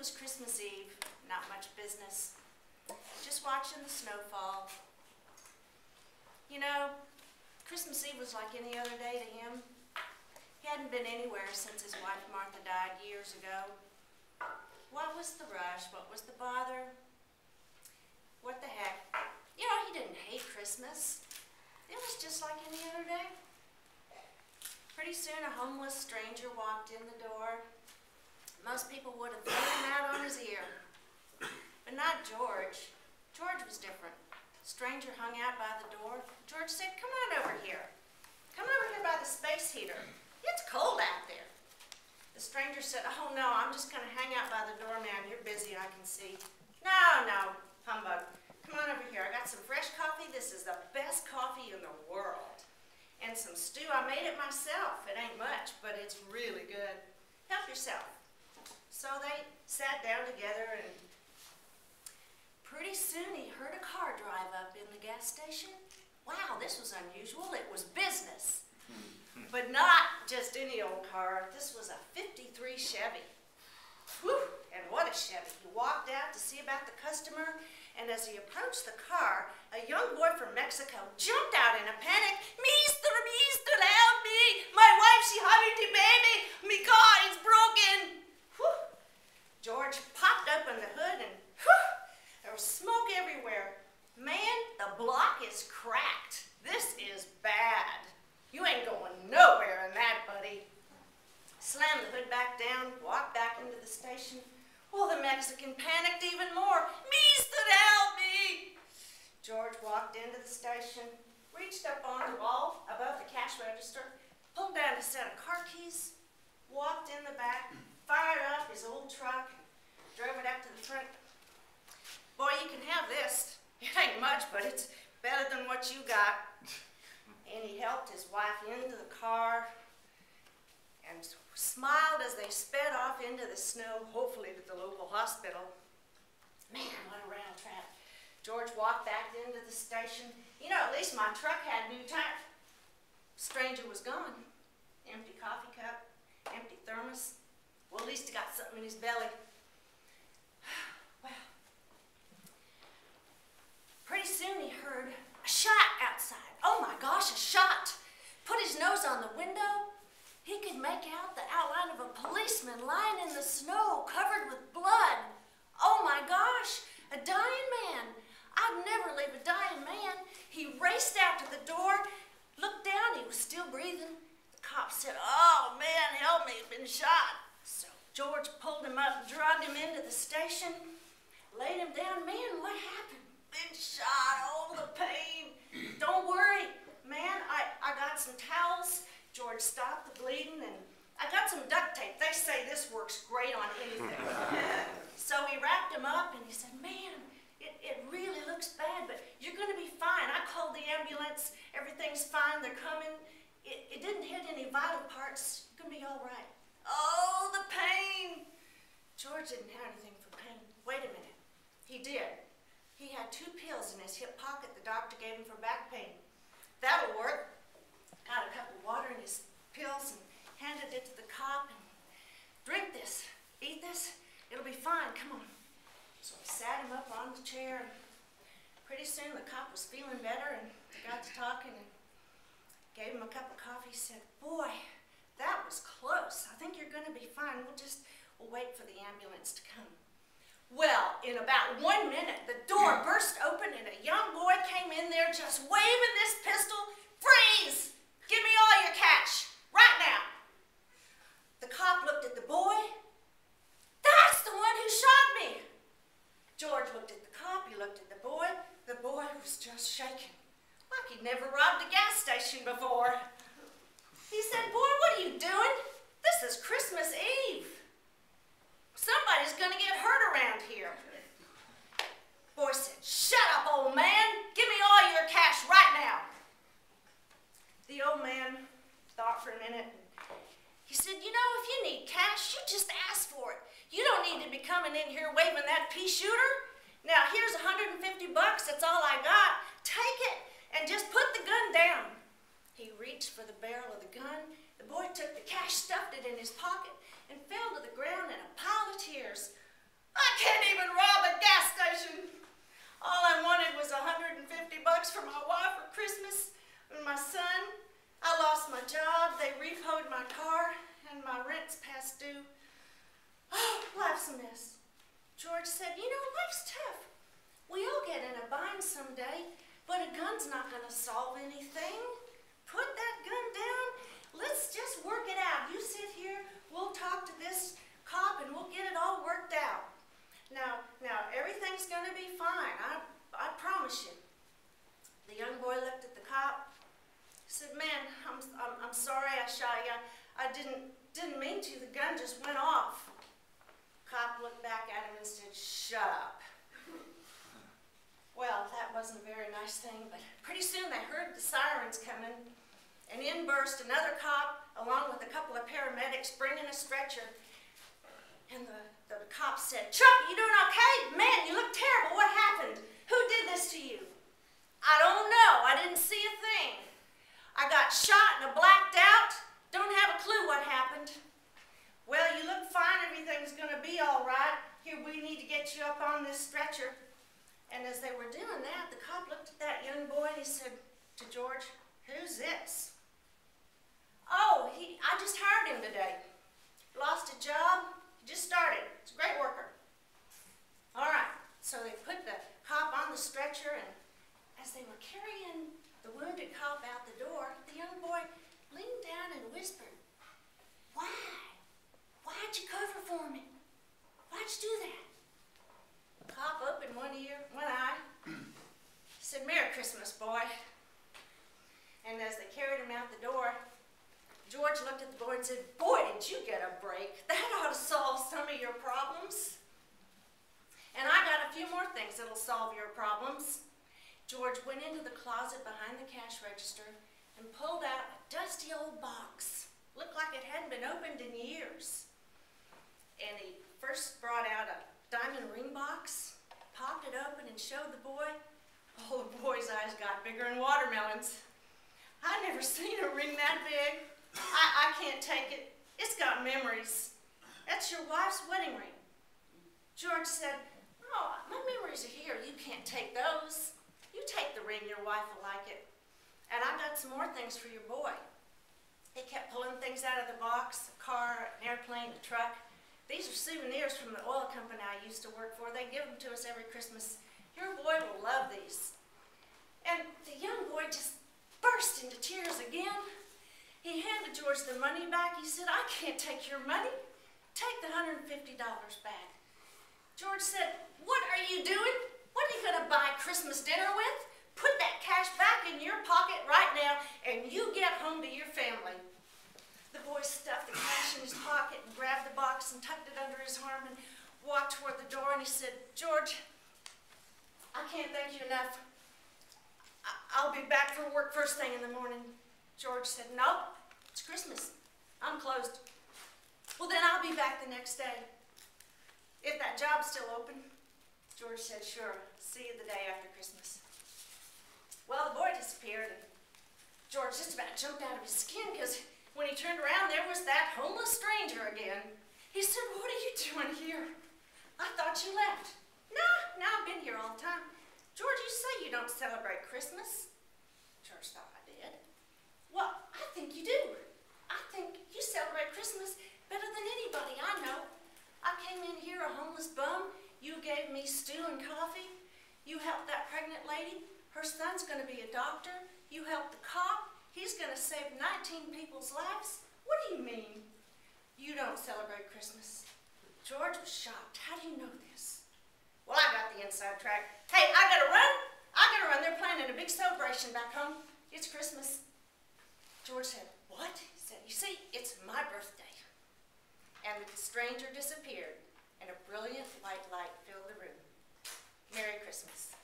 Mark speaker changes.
Speaker 1: was Christmas Eve, not much business. Just watching the snowfall. You know, Christmas Eve was like any other day to him. He hadn't been anywhere since his wife Martha died years ago. What was the rush? What was the bother? What the heck? You know, he didn't hate Christmas. It was just like any other day. Pretty soon a homeless stranger walked in the door. Most people would have thrown him out on his ear. But not George. George was different. Stranger hung out by the door. George said, "Come on over here. Come over here by the space heater. It's cold out there." The stranger said, "Oh no, I'm just going to hang out by the door, man. You're busy, I can see." No, humbug. Come on over here. I got some fresh coffee. This is the best coffee in the world. And some stew. I made it myself. It ain't much, but it's really good. Help yourself. So they sat down together, and pretty soon he heard a car drive up in the gas station. Wow, this was unusual. It was business. But not just any old car. This was a '53 Chevy. Whew, and what a Chevy. He walked out to see about the customer, and as he approached the car, a young boy from Mexico jumped out in a panic. Mister, help me! My wife, she having the baby! Me car is broken! Whew. George popped open the hood, and whew, there was smoke everywhere. Man, the block is cracked. This is bad. You ain't going nowhere in that, buddy. Slammed the hood back down, walked back into the station. Well, the Mexican panicked even more. Mister, help me! George walked into the station, reached up on the wall above the cash register, pulled down a set of car keys, walked in the back, fired up his old truck, drove it up to the front. "Boy, you can have this. It ain't much, but it's better than what you got." And he helped his wife into the car and smiled as they sped off into the snow, hopefully to the local hospital. Man, what a round trip. George walked back into the station. You know, at least my truck had new tires. Stranger was gone. Empty coffee cup, empty thermos. Well, at least he got something in his belly. Well, pretty soon he heard a shot outside. Oh my gosh, a shot! Put his nose on the window. He could make out the outline of a policeman lying in the snow, covered with blood. Oh my gosh, a dying man. I'd never leave a dying man. He raced out to the door, looked down, he was still breathing. The cop said, "Oh man, help me, he's been shot." So George pulled him up, dragged him into the station, laid him down. Man, what happened? Been shot, oh the pain. Don't worry, man, I got some towels. George stopped the bleeding, and I got some duct tape. They say this works great on anything. So he wrapped him up, and he said, "Man, it really looks bad, but you're going to be fine. I called the ambulance. Everything's fine. They're coming. It didn't hit any vital parts. You're going to be all right." Oh, the pain. George didn't have anything for pain. Wait a minute. He did. He had 2 pills in his hip pocket the doctor gave him for back pain. That'll work. Got a cup of water in his pills and handed it to the cop. And, "Drink this. Eat this. It'll be fine. Come on." So he sat him up on the chair. And pretty soon the cop was feeling better, and they got to talking and gave him a cup of coffee. He said, "Boy, that was close. I think you're going to be fine. We'll wait for the ambulance to come." Well, in about 1 minute, the door burst open, and a young boy came in there just waving this pistol. "Freeze! Give me all your cash, right now." The cop looked at the boy. "That's the one who shot me." George looked at the cop, he looked at the boy. The boy was just shaking, like he'd never robbed a gas station before. He said, "Boy, what are you doing? This is Christmas Eve. Somebody's gonna get hurt around here." Boy said, "Shut up, old man. Give me all your cash right now." The old man thought for a minute. He said, "You know, if you need cash, you just ask for it. You don't need to be coming in here waving that pea shooter. Now, here's $150. That's all I got. Take it and just put the gun down." He reached for the barrel of the gun. The boy took the cash, stuffed it in his pocket, and fell to the ground in a pile of tears. I can't even rob a gas station. All I wanted was $150 for my wife for Christmas and my son. I lost my job, they repoed my car, and my rent's past due. Oh, life's a mess. George said, you know, life's tough. We all get in a bind someday, but a gun's not going to solve anything. Put that gun down. Let's just work it out. You sit here, we'll talk to this cop, and we'll get it all worked out. Now, everything's going to be fine. I promise you. The young boy looked at the cop. He said, man, I'm sorry I shot you. I didn't mean to. The gun just went off. Cop looked back at him and said, shut up. Well, that wasn't a very nice thing, but pretty soon they heard the sirens coming, and in burst another cop along with a couple of paramedics bringing a stretcher. And the cop said, Chuck, you doing okay? Man, you look terrible. What happened? Who did this to you? I don't know. I didn't see a thing. I got shot and I blacked out. Don't have a clue what happened. Well, you look fine. Everything's going to be all right. Here, we need to get you up on this stretcher. And as they were doing that, the cop looked at that young boy and he said to George, who's this? Oh, I just hired him today. Lost a job. He just started. He's a great worker. All right. So they put the cop on the stretcher, and as they were carrying the wounded cop out the door, the young boy leaned down and whispered, why? Why'd you cover for me? Why'd you do that? The cop opened one eye. He said, Merry Christmas, boy. And as they carried him out the door, George looked at the boy and said, boy, did you get a break. That ought to solve some of your problems. And I got a few more things that'll solve your problems. George went into the closet behind the cash register and pulled out a dusty old box. Looked like it hadn't been opened in years. And he first brought out a diamond ring box, popped it open and showed the boy. Oh, the boy's eyes got bigger than watermelons. I never seen a ring that big. I can't take it. It's got memories. That's your wife's wedding ring. George said, oh, my memories are here. You can't take those. You take the ring, your wife will like it. And I got some more things for your boy. He kept pulling things out of the box, a car, an airplane, a truck. These are souvenirs from the oil company I used to work for. They give them to us every Christmas. Your boy will love these. And the young boy just burst into tears again. He handed George the money back. He said, I can't take your money. Take the $150 back. George said, what are you doing? What are you going to buy Christmas dinner with? Put that cash back in your pocket right now, and you get home to your family. The boy stuffed the cash in his pocket and grabbed the box and tucked it under his arm and walked toward the door, and he said, George, I can't thank you enough. I'll be back for work first thing in the morning. George said, no, it's Christmas. I'm closed. Well, then I'll be back the next day. If that job's still open. George said, sure. See you the day after Christmas. Well, the boy disappeared, and George just about jumped out of his skin because when he turned around, there was that homeless stranger again. He said, what are you doing here? I thought you left. No, I've been here all the time. George, you say you don't celebrate Christmas. George thought I did. Well, I think you do. I think you celebrate Christmas better than anybody I know. I came in here a homeless bum. You gave me stew and coffee. You helped that pregnant lady. Her son's going to be a doctor. You helped the cop. He's going to save 19 people's lives. What do you mean? You don't celebrate Christmas. George was shocked. How do you know this? Well, I got the inside track. Hey, I gotta run. They're planning a big celebration back home. It's Christmas. George said, what? He said, you see, it's my birthday. And the stranger disappeared, and a brilliant white light filled the room. Merry Christmas.